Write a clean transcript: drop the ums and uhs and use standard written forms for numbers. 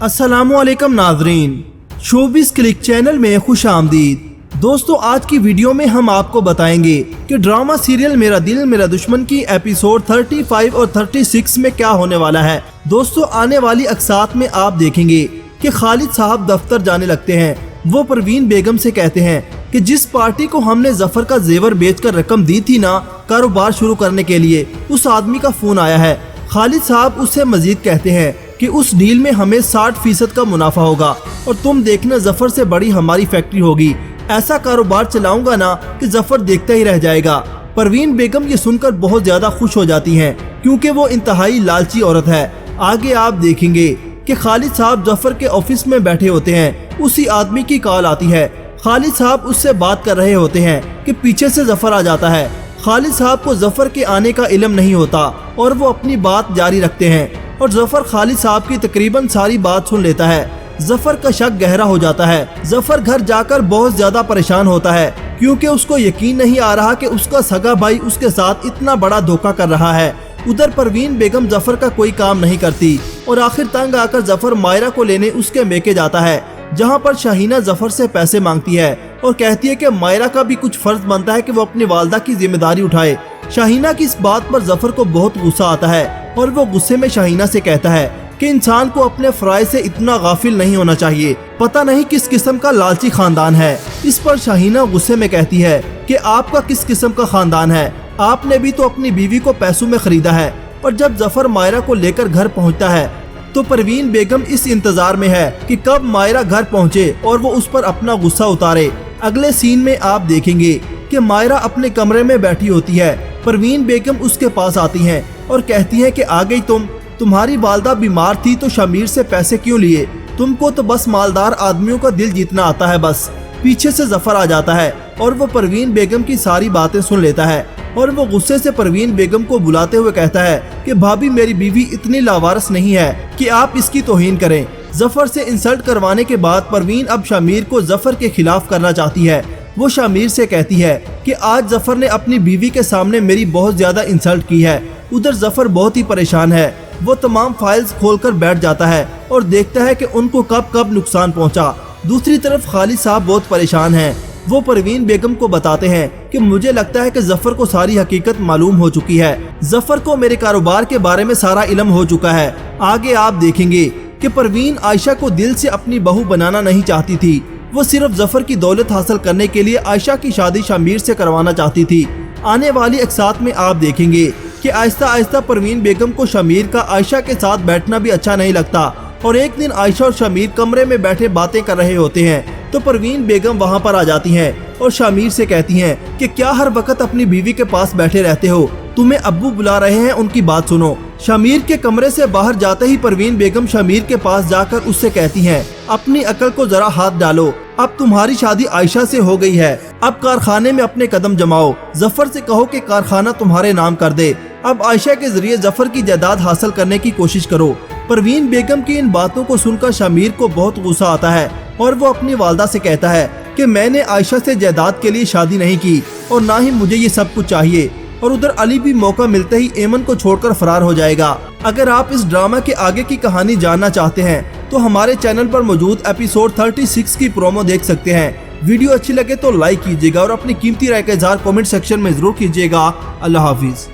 अस्सलामुअलैकुम नाजरीन, showbiz click channel में खुश आमदीद। दोस्तों, आज की वीडियो में हम आपको बताएंगे कि ड्रामा सीरियल मेरा दिल मेरा दुश्मन की एपिसोड 35 और 36 में क्या होने वाला है। दोस्तों, आने वाली अक्सात में आप देखेंगे कि खालिद साहब दफ्तर जाने लगते हैं। वो परवीन बेगम से कहते हैं कि जिस पार्टी को हमने जफर का जेवर बेचकर रकम दी थी ना कारोबार शुरू करने के लिए, उस आदमी का फोन आया है। खालिद साहब उससे मजीद कहते हैं कि उस डील में हमें 60% का मुनाफा होगा और तुम देखना जफर से बड़ी हमारी फैक्ट्री होगी। ऐसा कारोबार चलाऊंगा ना कि जफर देखता ही रह जाएगा। परवीन बेगम ये सुनकर बहुत ज्यादा खुश हो जाती हैं क्योंकि वो इंतहाई लालची औरत है। आगे आप देखेंगे कि खालिद साहब जफर के ऑफिस में बैठे होते हैं। उसी आदमी की कॉल आती है। खालिद साहब उससे बात कर रहे होते हैं कि पीछे से जफर आ जाता है। खालिद साहब को जफर के आने का इल्म नहीं होता और वो अपनी बात जारी रखते हैं और जफर खालिद साहब की तकरीबन सारी बात सुन लेता है। जफर का शक गहरा हो जाता है। जफर घर जाकर बहुत ज्यादा परेशान होता है क्योंकि उसको यकीन नहीं आ रहा कि उसका सगा भाई उसके साथ इतना बड़ा धोखा कर रहा है। उधर परवीन बेगम जफर का कोई काम नहीं करती और आखिर तंग आकर जफर मायरा को लेने उसके मेके जाता है, जहां पर शाहीना जफर से पैसे मांगती है और कहती है कि मायरा का भी कुछ फर्ज बनता है कि वो अपनी वालदा की जिम्मेदारी उठाए। शाहीना की इस बात पर जफर को बहुत गुस्सा आता है और वो गुस्से में शाहीना से कहता है कि इंसान को अपने फराइज से इतना गाफिल नहीं होना चाहिए। पता नहीं किस किस्म का लालची खानदान है। इस पर शाहीना गुस्से में कहती है कि आपका किस किस्म का खानदान है, आपने भी तो अपनी बीवी को पैसों में खरीदा है। और जब जफर मायरा को लेकर घर पहुंचता है तो परवीन बेगम इस इंतजार में है कि कब मायरा घर पहुंचे और वो उस पर अपना गुस्सा उतारे। अगले सीन में आप देखेंगे कि मायरा अपने कमरे में बैठी होती है। परवीन बेगम उसके पास आती हैं और कहती हैं कि आ गई तुम्हारी वालदा बीमार थी तो शमीर से पैसे क्यों लिए? तुमको तो बस मालदार आदमियों का दिल जीतना आता है बस। पीछे से जफर आ जाता है और वो परवीन बेगम की सारी बातें सुन लेता है और वो गुस्से से परवीन बेगम को बुलाते हुए कहता है कि भाभी, मेरी बीवी इतनी लावारिस नहीं है कि आप इसकी तौहीन करें। जफर से इंसल्ट करवाने के बाद परवीन अब शमीर को जफर के खिलाफ करना चाहती है। वो शमीर से कहती है कि आज जफर ने अपनी बीवी के सामने मेरी बहुत ज्यादा इंसल्ट की है। उधर जफर बहुत ही परेशान है। वो तमाम फाइल्स खोलकर बैठ जाता है और देखता है कि उनको कब कब नुकसान पहुंचा। दूसरी तरफ खालिद साहब बहुत परेशान हैं। वो परवीन बेगम को बताते हैं कि मुझे लगता है कि जफर को सारी हकीकत मालूम हो चुकी है। जफर को मेरे कारोबार के बारे में सारा इल्म हो चुका है। आगे आप देखेंगे कि परवीन आयशा को दिल से अपनी बहू बनाना नहीं चाहती थी। वो सिर्फ जफर की दौलत हासिल करने के लिए आयशा की शादी शमीर से करवाना चाहती थी। आने वाली अक्सात में आप देखेंगे कि आहिस्ता आहिस्ता परवीन बेगम को शमीर का आयशा के साथ बैठना भी अच्छा नहीं लगता और एक दिन आयशा और शमीर कमरे में बैठे बातें कर रहे होते हैं तो परवीन बेगम वहां पर आ जाती हैं और शमीर से कहती हैं कि क्या हर वक्त अपनी बीवी के पास बैठे रहते हो? तुम्हें अब्बू बुला रहे हैं, उनकी बात सुनो। शमीर के कमरे से बाहर जाते ही परवीन बेगम शमीर के पास जाकर उससे कहती हैं, अपनी अकल को जरा हाथ डालो। अब तुम्हारी शादी आयशा से हो गई है। अब कारखाने में अपने कदम जमाओ। जफर से कहो कि कारखाना तुम्हारे नाम कर दे। अब आयशा के जरिए जफर की जायदाद हासिल करने की कोशिश करो। परवीन बेगम की इन बातों को सुनकर शमीर को बहुत गुस्सा आता है और वो अपनी वालदा से कहता है कि मैंने आयशा से जायदाद के लिए शादी नहीं की और ना ही मुझे ये सब कुछ चाहिए। और उधर अली भी मौका मिलते ही एमन को छोड़कर फरार हो जाएगा। अगर आप इस ड्रामा के आगे की कहानी जानना चाहते हैं तो हमारे चैनल पर मौजूद एपिसोड 36 की प्रोमो देख सकते हैं। वीडियो अच्छी लगे तो लाइक कीजिएगा और अपनी कीमती राय का इज़हार कमेंट सेक्शन में जरूर कीजिएगा। अल्लाह हाफिज।